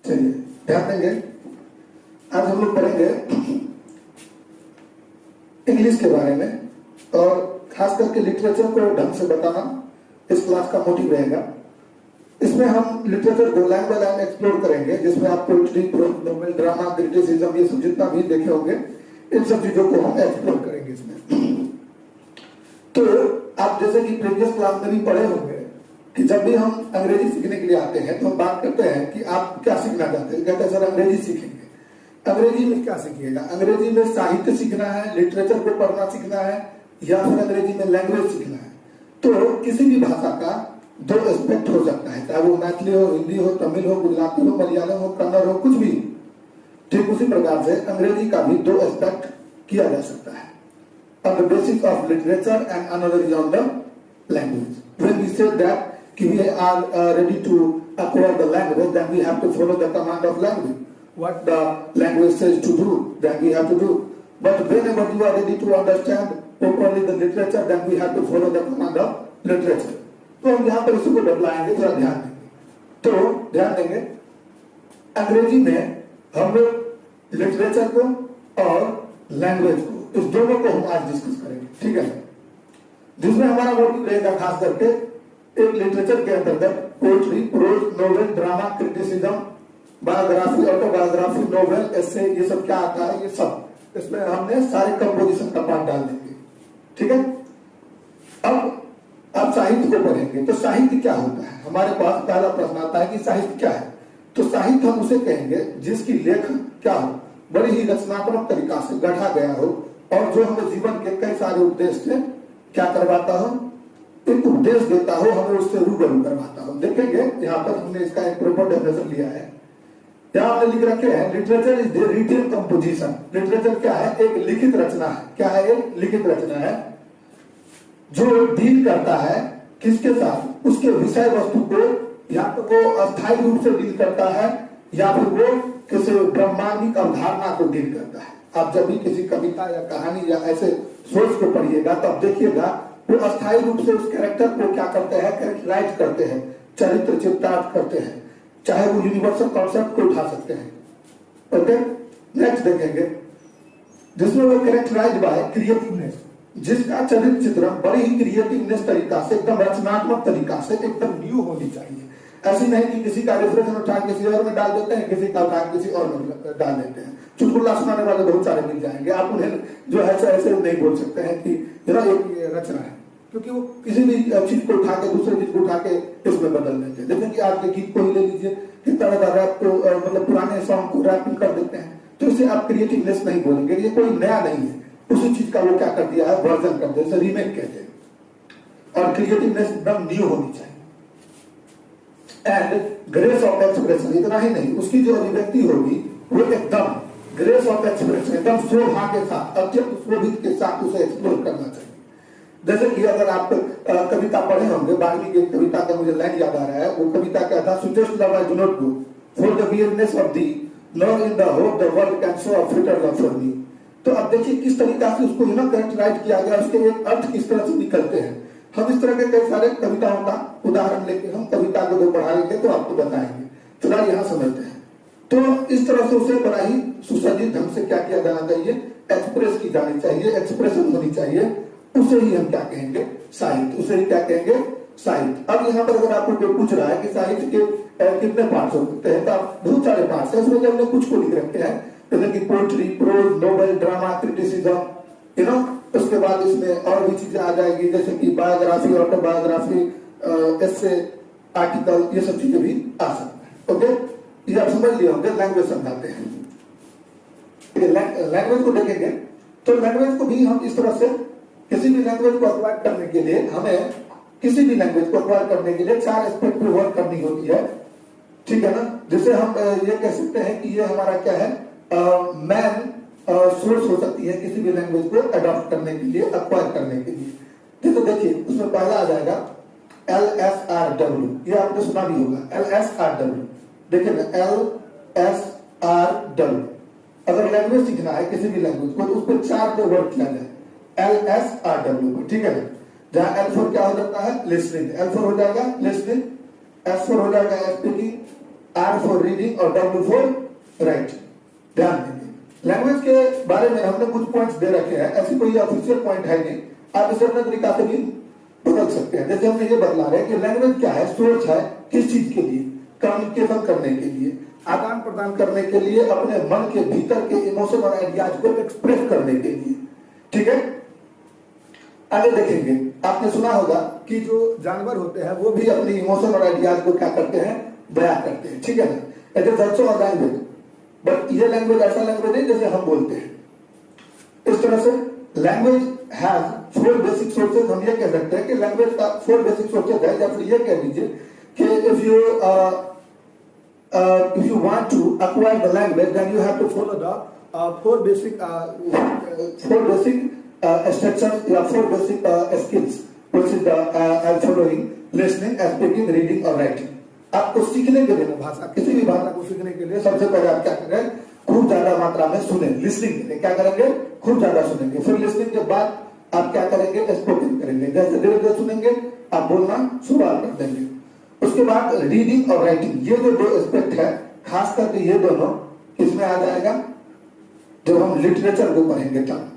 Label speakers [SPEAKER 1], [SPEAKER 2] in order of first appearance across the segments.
[SPEAKER 1] चलिए ध्यान देंगे, आज हम लोग पढ़ेंगे इंग्लिश के बारे में और खास करके लिटरेचर को ढंग से बताना इस क्लास का मोटिव रहेगा। इसमें हम लिटरेचर को लाइन बाय लाइन एक्सप्लोर करेंगे, जिसमें आप पोएट्री, नोवेल, ड्रामा, क्रिटिसिज्म, ये सब जितना भी देखे होंगे इन सब चीजों को हम एक्सप्लोर करेंगे इसमें। तो आप जैसे कि प्रीवियस क्लास में भी पढ़े होंगे कि जब भी हम अंग्रेजी सीखने के लिए आते हैं तो हम बात करते हैं कि आप क्या सीखना चाहते हैं। कहते हैं सर अंग्रेजी सीखेंगे। अंग्रेजी में क्या सीखिएगा? अंग्रेजी में साहित्य सीखना है, लिटरेचर को पढ़ना सीखना है, या फिर अंग्रेजी में लैंग्वेज सीखना है। तो किसी भी भाषा का दो एस्पेक्ट हो सकता है, चाहे वो मैथिली हो, हिंदी हो, तमिल हो, गुजराती हो, मलयालम हो, कन्नड़ हो, कुछ भी। ठीक उसी प्रकार से अंग्रेजी का भी दो एस्पेक्ट किया जा सकता है, on the basis of literature and another is on the language. When we say that we are ready to acquire the language, then we have to follow the command of language. What the language says to do, then we have to do. But whenever you are ready to understand properly the literature, then we have to follow the command of literature. तो हम यहाँ पर इसको डबलाएंगे, थोड़ा ध्यान देंगे। तो ध्यान देंगे, अंग्रेजी में हम लोग लिटरेचर को और लैंग्वेज को, इस दोनों को हम आज डिस्कस करेंगे, ठीक है। जिसमें हमारा मोटिव रहेगा खास करके एक लिटरेचर के अंतर्गत poetry, prose, novel, drama, criticism, biography, autobiography, novel, essay, ये सब क्या आता है, ये सब इसमें हमने सारे कंपोजिशन का पार्ट डाल देंगे, ठीक है। अब आप साहित्य को पढ़ेंगे तो साहित्य क्या होता है। हमारे पास पहला प्रश्न आता है कि साहित्य क्या है। तो साहित्य हम उसे कहेंगे जिसकी लेखन क्या हो, बड़ी ही रचनात्मक तरीका से गढ़ा गया हो और जो हमें जीवन के कई सारे उपदेश से क्या करवाता हो, एक उपदेश देता हो, हमें उससे रूबरू करवाता हो। देखेंगे यहाँ पर हमने इसका एक प्रॉपर डेफिनेशन लिया है। यहाँ हमने लिख रखे हैं literature is the written composition. Literature क्या है? एक लिखित रचना है। क्या है? एक लिखित रचना है जो डील करता है किसके साथ? उसके विषय वस्तु को या तो वो अस्थायी रूप से डील करता है या फिर वो किसी ब्रह्मांडिक अवधारणा को डील करता है। आप जब भी किसी कविता या कहानी या ऐसे सोच को पढ़िएगा तो आप देखिएगा वो अस्थायी रूप से उस कैरेक्टर को क्या करते हैं, कैरेक्टराइज करते हैं, चरित्र चित्रार्थ करते हैं, चाहे वो यूनिवर्सल कॉन्सेप्ट को उठा सकते हैं। ओके, नेक्स्ट देखेंगे जिसमें वो कैरेक्टराइज बाय क्रिएटिवनेस, जिसका चरित्र चित्रण बड़ी ही क्रिएटिवनेस तरीका से, एकदम रचनात्मक तरीका से, एकदम न्यू होनी चाहिए। ऐसी नहीं कि किसी का रेफरेंस उठा किसी और में डाल देते हैं, किसी का उठा किसी और में डाल देते हैं। चुटकुला सुनाने वाले बहुत सारे मिल जाएंगे, आप उन्हें जो है ऐसे नहीं बोल सकते हैं कि जरा एक रचना है, क्योंकि वो किसी भी चीज को उठा के दूसरे चीज को उठा के इसमें बदल देते हैं। जैसे कि आज के गीत को ही ले लीजिए, कितना ज्यादा रैप को मतलब पुराने सॉन्ग को रैपिंग कर देते हैं, तो इसे आप क्रिएटिवनेस नहीं बोलेंगे, ये कोई नया नहीं है। उसी चीज का वो क्या कर दिया है, वर्जन कर दिया, रीमेक कहते हैं। और क्रिएटिवनेस एकदम न्यू होनी चाहिए। एंड ग्रेस ऑफ एक्सप्रेशन, इतना ही नहीं, उसकी जो अभिव्यक्ति होगी वो एकदम ग्रेस ऑफ एक्सप्रेशन, एकदम शोभा के साथ, अत्यंत शोभित के साथ उसे एक्सप्लोर करना चाहिए। जैसे कि अगर आप कविता पढ़े होंगे, वाल्मीकि की कविता का मुझे लाइन याद आ रहा है। वो कविता क्या था? Sweetest love I do not go for the weariness of thee, nor in the hope the world can show a fitter love for me. तो अब देखिए किस तरीका से उसको कैरेक्टराइज किया गया, उसके एक अर्थ किस तरह से निकलते हैं। हम इस तरह के कई सारे कविताओं का उदाहरण लेके हम कविता को जो पढ़ाएंगे तो आपको बताएंगे। फिलहाल यहाँ समझते हैं। तो इस तरह से उसे बड़ा ही सुसज्जित ढंग से क्या किया जाना चाहिए, एक्सप्रेस की जानी चाहिए, एक्सप्रेशन होनी चाहिए। उसे ही हम क्या कहेंगे, साहित्य। उसे ही क्या कहेंगे, साहित्य। अब यहाँ पर अगर आपको कोई पूछ रहा है कि साहित्य के कितने पार्ट्स होते हैं, तो आप बहुत सारे पार्ट्स हैं, उसमें हमने कुछ को लिख रखे हैं, जैसे कि poetry, prose, novel, drama, criticism, you know. उसके बाद इसमें और भी चीजें आ जाएगी, जैसे कि बायोग्राफी, ऑटोबायोग्राफी, एसे, आर्टिकल, ये सब चीजें भी आ सकती है। ओके, ये आप समझ लिए होंगे। लैंग्वेज समझाते हैं। लैंग्वेज को देखेंगे तो लैंग्वेज को भी हम इस तरह से, किसी भी लैंग्वेज को अक्वायर करने के लिए हमें, किसी भी लैंग्वेज को अक्वायर करने के लिए 4 एस्पेक्ट पे वर्क करनी होती है, ठीक है ना। जिसे हम ये कह सकते हैं कि ये हमारा क्या है, मैन सोर्स हो सकती है किसी भी लैंग्वेज को अडॉप्ट करने के लिए, अक्वायर करने के लिए। तो देखिए उसमें पहला आ जाएगा LSRW, ये आपने सुना भी होगा, LSRW। देखिए ना, LSRW। अगर लैंग्वेज सीखना है किसी भी लैंग्वेज को तो उस पर 4 पे वर्क किया जाए, LSRW को, ठीक है ना। जहां L4 क्या हो जाता है, लिसनिंग, L4 हो जाएगा लिसनिंग, S4 हो जाएगा स्पीकिंग, R फॉर रीडिंग और W फॉर राइटिंग। ध्यान देंगे लैंग्वेज के बारे में हमने कुछ पॉइंट्स दे रखे हैं, ऐसी कोई ऑफिशियल पॉइंट है नहीं, आप इसे अपने तरीका से भी बदल सकते हैं। जैसे हमने ये बदला रहे कि लैंग्वेज क्या है, सोच है किस चीज के लिए, कम्युनिकेशन करने के लिए, आदान प्रदान करने के लिए, अपने मन के भीतर के इमोशन और आइडियाज को एक्सप्रेस करने के लिए। ठीक है, आगे देखेंगे, आपने सुना होगा कि जो जानवर होते हैं वो भी अपनी इमोशन और आइडियाज को क्या करते हैं, बयां करते हैं। ठीक है ना, it is also a language, but ये लैंग्वेज ऐसा लैंग्वेज है जैसे हम बोलते हैं। इस तरह से लैंग्वेज हैज 4 बेसिक सोर्सेज। हम ये कह सकते हैं कि लैंग्वेज का 4 बेसिक सोर्सेज है, या फिर ये कह दीजिए कि if you want to acquire the language, then you have to follow the 4 basic instructions या 4 basic skills, which is the as following: listening, speaking, reading और writing। आपको सीखने के लिए भाषा, किसी भी भाषा को सीखने के लिए सबसे पहले आप क्या करें, खूब ज्यादा मात्रा में सुने। लिसनिंग करें, क्या करेंगे, खूब ज्यादा सुनेंगे। फिर लिसनिंग के बाद आप क्या करेंगे, स्पोकन करेंगे। जैसे धीरे धीरे सुनेंगे आप बोलना शुरुआत कर देंगे। उसके बाद रीडिंग और राइटिंग, ये जो 2 एस्पेक्ट है, खास करके ये दोनों किसमें आ जाएगा, जब हम लिटरेचर को पढ़ेंगे तब।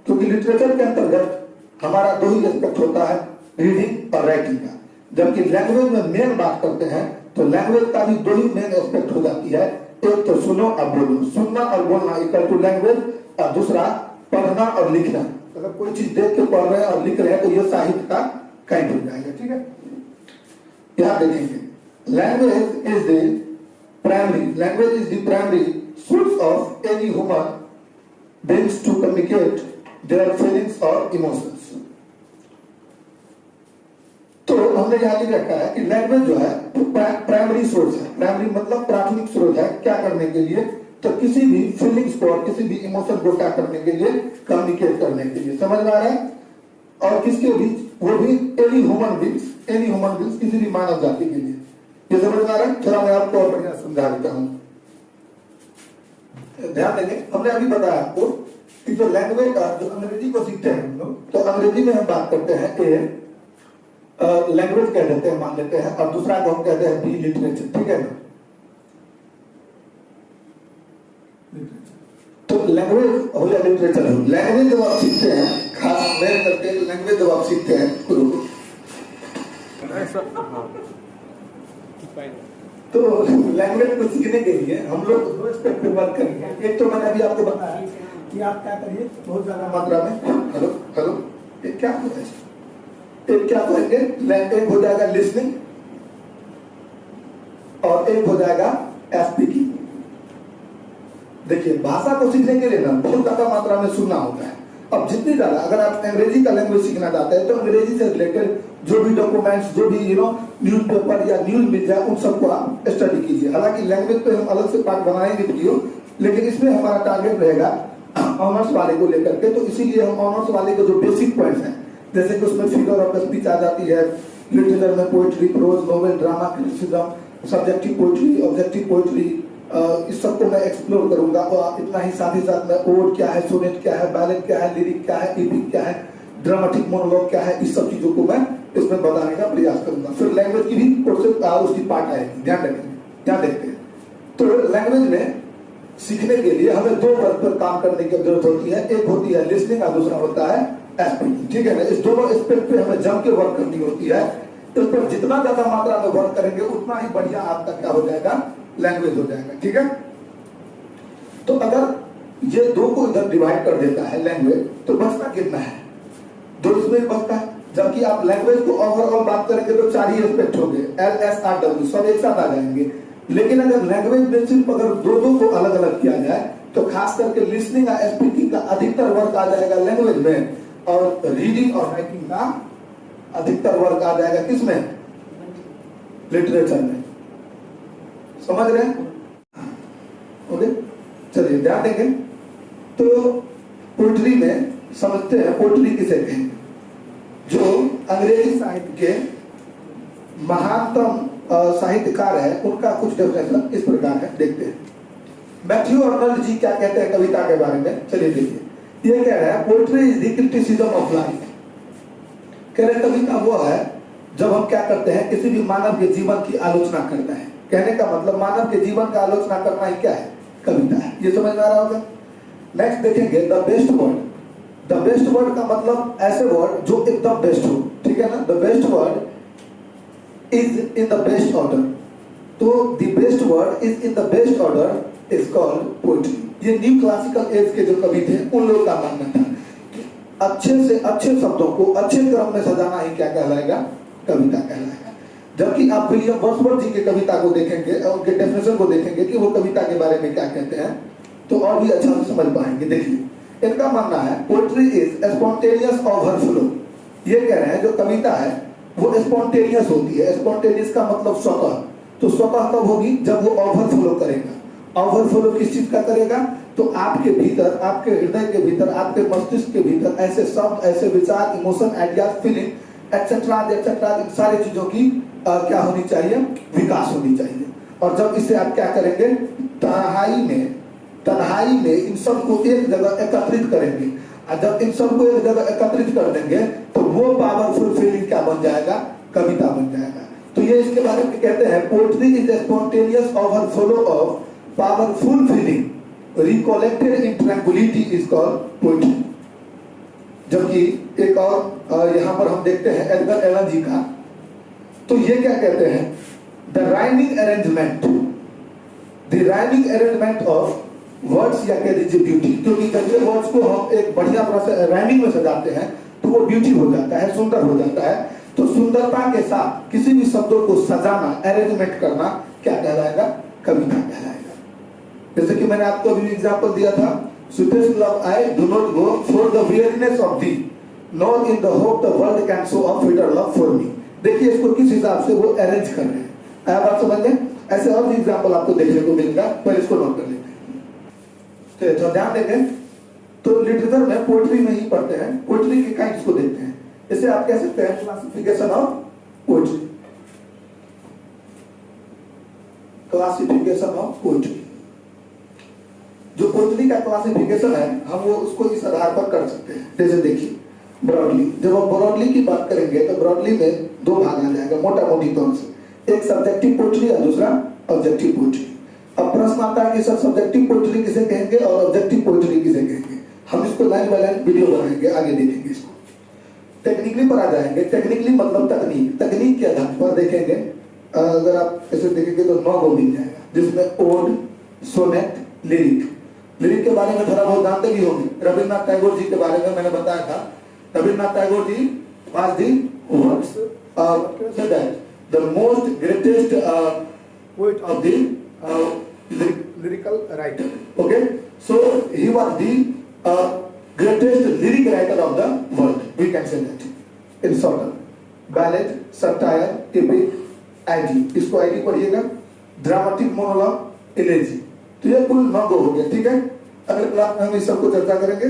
[SPEAKER 1] क्योंकि लिटरेचर के अंतर्गत हमारा 2 ही एस्पेक्ट होता है, रीडिंग और राइटिंग का। जबकि लैंग्वेज में मेन बात करते हैं तो लैंग्वेज का भी 2 ही मेन एस्पेक्ट हो जाती है, एक तो सुनो और बोलो। सुनना और बोलना इक्वल टू लैंग्वेज, और दूसरा पढ़ना और लिखना। अगर कोई चीज देख के पढ़ रहे हैं और लिख रहे हैं तो ये साहित्य का काइंड हो जाएगा। ठीक है, यहां देखेंगे language is the primary source of any human beings to communicate their feelings और इमोशंस। तो हमने यहां लिख रखा है कि लैंग्वेज जो है प्राइमरी सोर्स है। प्राइमरी मतलब प्राथमिक स्रोत है, क्या करने के लिए, तो किसी भी फीलिंग्स को और किसी भी इमोशन को क्या करने के लिए, कम्युनिकेट करने के लिए। समझ में आ रहा है, और किसके बीच, वो भी एनी ह्यूमन बींग्स, किसी भी मानव जाति के लिए। ये समझ में आ रहा है, थोड़ा मैं आपको और बढ़िया समझा देता हूं। ध्यान देंगे, हमने अभी बताया आपको कि जो लैंग्वेज का, जो अंग्रेजी को सीखते हैं हम लोग, तो अंग्रेजी में हम बात करते हैं ए लैंग्वेज कह देते हैं, मान लेते हैं, और दूसरा को हम कहते हैं बी लिटरेचर। ठीक है ना, तो लैंग्वेज हो या लिटरेचर हो, लैंग्वेज जब आप सीखते हैं, खास मेन करके लैंग्वेज जब आप सीखते हैं तो लैंग्वेज को सीखने के लिए हम लोग 2 एस्पेक्ट पे वर्क करेंगे। एक तो मैंने अभी आपको बताया कि आप क्या करिए, बहुत ज्यादा मात्रा में हेलो एक क्या होता है, एक क्या करेंगे, एक हो जाएगा लिसनिंग और एक हो जाएगा स्पीकिंग। देखिए भाषा को सीखने के लिए ना बहुत ज्यादा मात्रा में सुनना होता है। अब जितनी ज्यादा, अगर आप अंग्रेजी का लैंग्वेज सीखना चाहते हैं तो अंग्रेजी से रिलेटेड जो भी डॉक्यूमेंट्स, जो भी न्यूज़पेपर या न्यूज मीडिया, उन सबको आप स्टडी कीजिए। हालांकि लैंग्वेज पे हम अलग से पार्ट बनाएंगे वीडियो, लेकिन इसमें हमारा टारगेट रहेगा ऑनर्स वाले को लेकर के। तो इसीलिए हम ऑनर्स वाले के जो बेसिक पॉइंट्स हैं, जैसे कि उसमें फिगर ऑफ स्पीच आ जाती है, लिटरेचर में poetry, prose, novel, drama, criticism, subjective poetry, objective poetry, इस सबको मैं एक्सप्लोर करूंगा। और इतना ही साथ में ओड क्या है, सोनेट क्या है, बैलेड क्या है, लिरिक क्या है, एपिक क्या है, ड्रामेटिक मोनोलॉग क्या है, इस सब चीजों को मैं इसमें बताने का प्रयास करूंगा। फिर लैंग्वेज की भी कोर्सेज उसकी पार्ट आएगी, ध्यान रखेंगे। क्या देखते हैं, तो लैंग्वेज में सीखने के लिए हमें 2 वर्ग पर काम करने की जरूरत होती है। एक होती है लिसनिंग और दूसरा होता है स्पीकिंग। ठीक है ना, इस दोनों एस्पेक्ट पे हमें जम के वर्क करनी होती है। इस पर जितना ज्यादा मात्रा में वर्क करेंगे उतना ही बढ़िया आपका क्या हो जाएगा, लैंग्वेज हो जाएगा। ठीक है, तो अगर ये 2 को इधर डिवाइड कर देता है लैंग्वेज, तो बचता कितना है, 2 इसमें बचता है। जबकि आप लैंग्वेज को ओवरऑल बात करेंगे तो 4 ही एस्पेक्ट होंगे, LSRW सब एक साथ आ जाएंगे। लेकिन अगर लैंग्वेज में सिर्फ अगर 2 को अलग अलग किया जाए तो खास करके लिसनिंग और स्पीकिंग का अधिकतर वर्क आ जाएगा लैंग्वेज में, और रीडिंग और राइटिंग का अधिकतर वर्क आ जाएगा किसमें, लिटरेचर में। समझ रहे हैं, ओके, चलिए ध्यान देंगे। तो पोइट्री में समझते हैं, पोइट्री किसे कहेंगे, जो अंग्रेजी साहित्य के महानतम साहित्यकार है, उनका कुछ डेफिनेशन इस प्रकार है, देखते हैं। मैथ्यू अर्नल्ड जी क्या कहते हैं कविता के बारे में, चलिए देखिए। ये कह रहा है, poetry is the criticism of life. कह रहे कविता वो है जब हम क्या करते हैं, किसी भी मानव के जीवन की आलोचना करते हैं। कहने का मतलब मानव के जीवन का आलोचना करना ही क्या है, कविता है। ये समझ में आ रहा होगा। नेक्स्ट देखेंगे the best word. The best word का मतलब ऐसे वर्ड जो एकदम बेस्ट हो, ठीक है ना। The best word is in the best order. तो the best word is in the best order is called poetry. ये न्यू क्लासिकल एज के जो कवि थे उन लोगों का मानना था कि अच्छे से अच्छे शब्दों को अच्छे क्रम में सजाना ही क्या कहलाएगा, कविता कहलाएगा। जबकि आप विलियम वर्ड्सवर्थ जी की कविता को देखेंगे और उनके डेफिनेशन को देखेंगे कि वो कविता के बारे में क्या कहते हैं, तो और भी अच्छा से समझ पाएंगे। देखिए इनका मानना है पोएट्री इज स्पॉन्टेनियस ओवरफ्लो। ये कह रहे हैं जो कविता है वो स्पॉन्टेनियस होती है। स्पॉन्टेनियस का मतलब स्वतः। तो स्वतः कब होगी, जब वो ओवरफ्लो करेगा। ओवरफ्लो किस चीज का करेगा, तो आपके भीतर, आपके हृदय के भीतर, आपके मस्तिष्क के भीतर ऐसे शब्द, ऐसे विचार, emotion, ideas, feeling etcetera etcetera, इन सारी चीजों की क्या होनी चाहिए, विकास होनी चाहिए। और जब इसे आप क्या करेंगे, तन्हाई में इन सबको एक जगह एकत्रित करेंगे, और जब इन सबको एक जगह एकत्रित कर देंगे तो वो पावरफुल फीलिंग क्या बन जाएगा, कविता बन जाएगा। तो ये इसके बारे में कहते हैं poetry is spontaneous overflow of powerful feeling recollected in tranquillity is called poetry. जबकि एक और यहाँ पर हम देखते हैं एडगर एलन जी का, तो ये क्या कहते हैं, the rhyming arrangement of words या कह दीजिए ब्यूटी। क्योंकि जब ये वर्ड्स को हम एक बढ़िया तरह से राइमिंग में सजाते हैं तो वो ब्यूटी हो जाता है, सुंदर हो जाता है। तो सुंदरता के साथ किसी भी शब्दों को सजाना, अरेंजमेंट करना क्या कहलाएगा, कविता कहलाएगा। जैसे कि मैंने आपको अभी एग्जांपल दिया था, sweetest love I do not go for the weariness of thee, nor in the hope the world can show a sweeter love for me। देखिए इसको किस हिसाब से वो अरेंज कर रहे हैं, आप बात समझ लें। ऐसे और भी एग्जांपल आपको देखने को मिलेगा, पर इसको नोट कर लेते हैं। तो ध्यान देंगे तो लिटरेचर में पोएट्री में ही पढ़ते हैं, पोएट्री के काइंड्स को देखते हैं। इसे आप कह सकते हैं classification of poetry, classification of poetry. जो पोएट्री का क्लासिफिकेशन है हम वो उसको इस आधार पर कर सकते हैं। जैसे देखिए ब्रॉडली, जब हम ब्रॉडली की बात करेंगे तो ब्रॉडली में दो भाग आ जाएगा मोटा मोटी तौर से, एक सब्जेक्टिव पोएट्री और दूसरा ऑब्जेक्टिव पोएट्री। अब प्रश्न आता है कि सर सब्जेक्टिव पोएट्री किसे कहेंगे और ऑब्जेक्टिव पोएट्री किसे कहेंगे। हम इसको लाइन बाय लाइन वीडियो बनाएंगे, आगे देखेंगे इसको। टेक्निकली पर आ जाएंगे। टेक्निकली मतलब तकनीक के आधार पर देखेंगे। अगर आप ऐसे देखेंगे तो 9 को मिल जाएगा, जिसमें ओड, सोनेट, लिरिक के बारे में थोड़ा बहुत जानते भी होंगे। रविन्द्रनाथ टैगोर जी के बारे में मैंने बताया था। Rabindranath Tagore ji was the most greatest poet of the lyrical writer. Okay, so he was the greatest lyric writer of the world. We can say that. In short, ballad, satire, epic, ID. इसको ID पढ़िएगा, dramatic monologue, elegy. तो ये कुल 9 हो गया, ठीक है। अगले क्लास में हम इस सबको चर्चा करेंगे।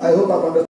[SPEAKER 1] आई होप आप